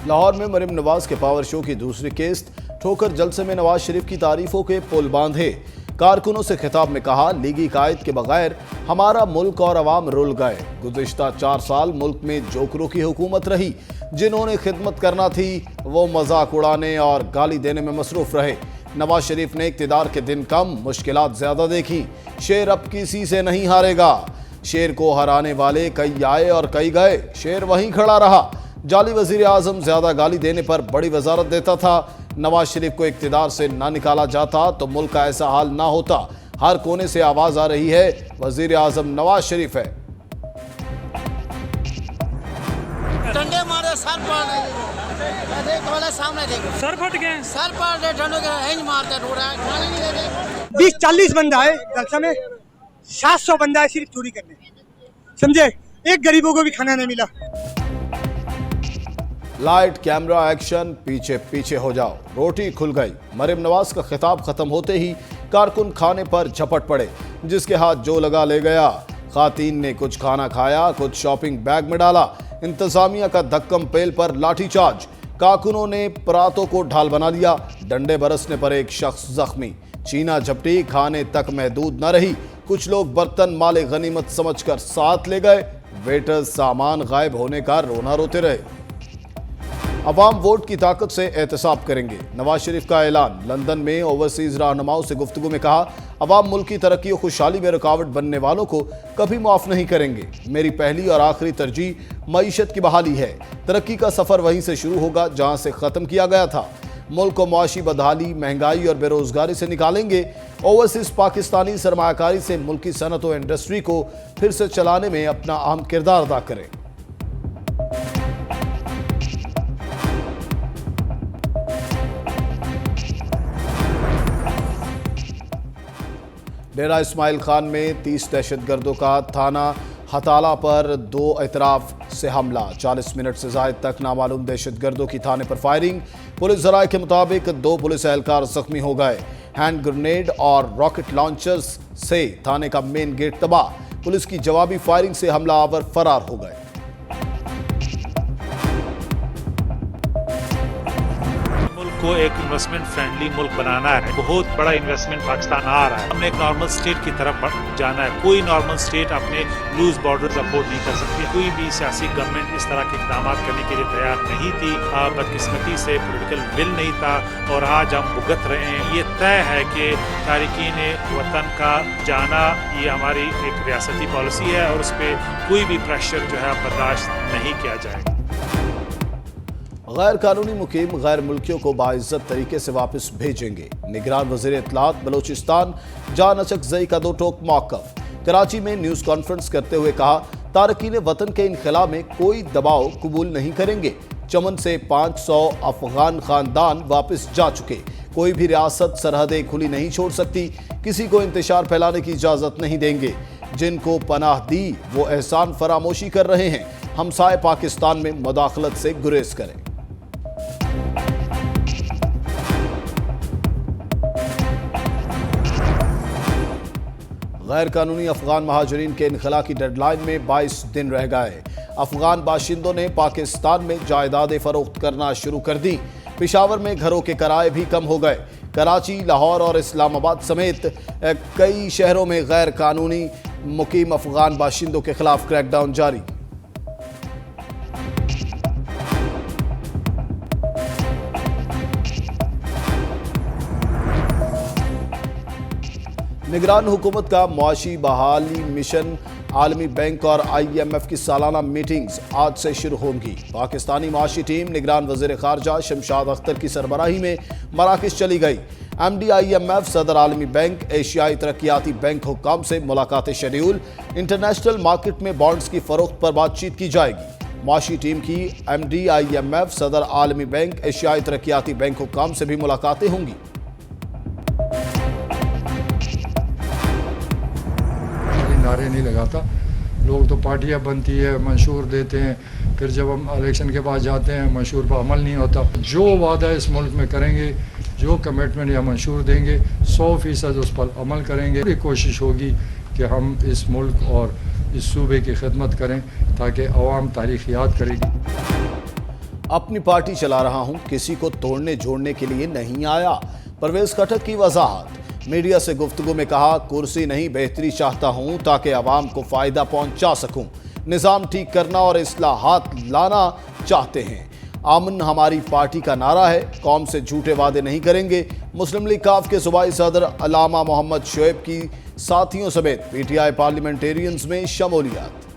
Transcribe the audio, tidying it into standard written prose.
लाहौर में मरीम नवाज के power show की दूसरी किस्त ठोकर जलसे में नवाज शरीफ की तारीफों के पुल बांधे। कारकुनों से खिताब में कहा, लीगी कायद के बगैर हमारा मुल्क और अवाम रुल गए। गुज़िश्ता 4 साल मुल्क में जोकरों की हुकूमत रही। जिन्होंने खिदमत करना थी वो मजाक उड़ाने और गाली देने में मसरूफ रहे। नवाज शरीफ ने इक़्तिदार के दिन कम, मुश्किलात ज्यादा देखी। शेर अब किसी से नहीं हारेगा। शेर को हराने वाले कई आए और कई गए, शेर वहीं खड़ा रहा। जाली वजीर आजम ज्यादा गाली देने पर बड़ी वजारत देता था। नवाज शरीफ को इक़्तिदार से ना निकाला जाता तो मुल्क का ऐसा हाल ना होता। हर कोने से आवाज आ रही है, वजीर आजम नवाज शरीफ है। डंडे मारे, सर पर सामने देखो, सर फट गए, सर पर डंडों के इंज मारते ढूंढ रहा है। 20-40 बंदा है जलसा में, 700 बंदा है सिर्फ चोरी करने, समझे। एक गरीबों को भी खाना नहीं मिला। लाइट कैमरा एक्शन, पीछे पीछे हो जाओ, रोटी खुल गई। मरीम नवाज का खिताब खत्म होते ही कारकुन खाने पर झपट पड़े। जिसके हाथ जो लगा ले गया। खातीन ने कुछ खाना खाया, कुछ शॉपिंग बैग में डाला। इंतजामिया का धक्कम पेल पर लाठीचार्ज। कारकुनों ने परातों को ढाल बना लिया। डंडे बरसने पर एक शख्स जख्मी। चीना झपटी खाने तक महदूद न रही। कुछ लोग बर्तन माले गनीमत समझकर साथ ले गए। वेटर्स सामान गायब होने का रोना रोते रहे। अवाम वोट की ताकत से एहतसाब करेंगे, नवाज शरीफ का ऐलान। लंदन में ओवरसीज रहनुमाओं से गुफ्तगू में कहा, अवाम मुल्क की तरक्की और खुशहाली में रुकावट बनने वालों को कभी माफ नहीं करेंगे। मेरी पहली और आखिरी तरजीह मईशत की बहाली है। तरक्की का सफर वहीं से शुरू होगा जहां से खत्म किया गया था। मुल्क को मुआशी बदहाली, महंगाई और बेरोजगारी से निकालेंगे। ओवरसीज पाकिस्तानी सरमायाकारी से मुल्की सनत और इंडस्ट्री को फिर से चलाने में अपना अहम किरदार अदा करें। डेरा इस्माइल खान में 30 दहशतगर्दों का थाना हताला पर 2 एतराफ से हमला। 40 मिनट से ज़ायद तक नामालूम दहशतगर्दों की थाने पर फायरिंग। पुलिस ज़राए के मुताबिक 2 पुलिस एहलकार जख्मी हो गए। हैंड ग्रेनेड और रॉकेट लॉन्चर्स से थाने का मेन गेट तबाह। पुलिस की जवाबी फायरिंग से हमलावर फरार हो गए। को एक इन्वेस्टमेंट फ्रेंडली मुल्क बनाना है। बहुत बड़ा इन्वेस्टमेंट पाकिस्तान आ रहा है। हमने एक नॉर्मल स्टेट की तरफ जाना है। कोई नॉर्मल स्टेट अपने लूज बॉर्डर अफोर्ड नहीं कर सकती। कोई भी सियासी गवर्नमेंट इस तरह के इकदाम करने के लिए तैयार नहीं थी। बदकिस्मती से पॉलिटिकल विल नहीं था और आज हम भुगत रहे हैं। ये तय है कि तारिकीन वतन का जाना ये हमारी एक रियासती पॉलिसी है और उस पर कोई भी प्रेशर जो है बर्दाश्त नहीं किया जाएगा। गैर कानूनी मुकीम गैर मुल्कियों को बाइज्जत तरीके से वापस भेजेंगे। निगरान वज़ीर इत्तलात बलोचिस्तान जान अचकज़ई का 2 टोक मौक़िफ़। कराची में न्यूज़ कॉन्फ्रेंस करते हुए कहा, तारकीन वतन के इनखला में कोई दबाव कबूल नहीं करेंगे। चमन से 500 अफगान खानदान वापस जा चुके। कोई भी रियासत सरहदें खुली नहीं छोड़ सकती। किसी को इंतशार फैलाने की इजाज़त नहीं देंगे। जिनको पनाह दी वो एहसान फरामोशी कर रहे हैं। हमसाए पाकिस्तान में मुदाखलत से गुरेज करें। गैर कानूनी अफगान महाजरीन के इनखला की डेडलाइन में 22 दिन रह गए। अफगान बाशिंदों ने पाकिस्तान में जायदादें फरोख्त करना शुरू कर दी। पेशावर में घरों के किराए भी कम हो गए। कराची, लाहौर और इस्लामाबाद समेत कई शहरों में गैर कानूनी मुकीम अफगान बाशिंदों के खिलाफ क्रैकडाउन जारी। निगरान हुकूमत का मुआशी बहाली मिशन, आलमी बैंक और IMF की सालाना मीटिंग्स आज से शुरू होंगी। पाकिस्तानी मुआशी टीम निगरान वज़ीर ख़ारजा शमशाद अख्तर की सरबराही में मराकश चली गई। MD IMF, सदर आलमी बैंक, एशियाई तरक्याती बैंक हुक्काम से मुलाकातें शेड्यूल। इंटरनेशनल मार्केट में बॉन्ड्स की फरोख्त पर बातचीत की जाएगी। मुआशी टीम की MD IMF, सदर आलमी बैंक, एशियाई तरक्याती बैंक हुक्काम से भी मुलाकातें होंगी। नारे नहीं लगाता। लोग तो पार्टियां बनती है, मंशूर देते हैं, फिर जब हम इलेक्शन के बाद जाते हैं मंशूर पर अमल नहीं होता। जो वादा इस मुल्क में करेंगे, जो कमिटमेंट या मंशूर देंगे, 100% उस पर अमल करेंगे। पूरी कोशिश होगी कि हम इस मुल्क और इस सूबे की खिदमत करें ताकि अवाम तारीख याद करेगी। अपनी पार्टी चला रहा हूं, किसी को तोड़ने जोड़ने के लिए नहीं आया। परवेज खटक की वजाहत। मीडिया से गुफ्तगू में कहा, कुर्सी नहीं बेहतरी चाहता हूं ताकि आवाम को फायदा पहुंचा सकूं। निजाम ठीक करना और इस्लाहात लाना चाहते हैं। अमन हमारी पार्टी का नारा है, कौम से झूठे वादे नहीं करेंगे। मुस्लिम लीग काफ के सूबाई सदर अलामा मोहम्मद शोएब की साथियों समेत पीटीआई पार्लियामेंटेरियंस में शमूलियत।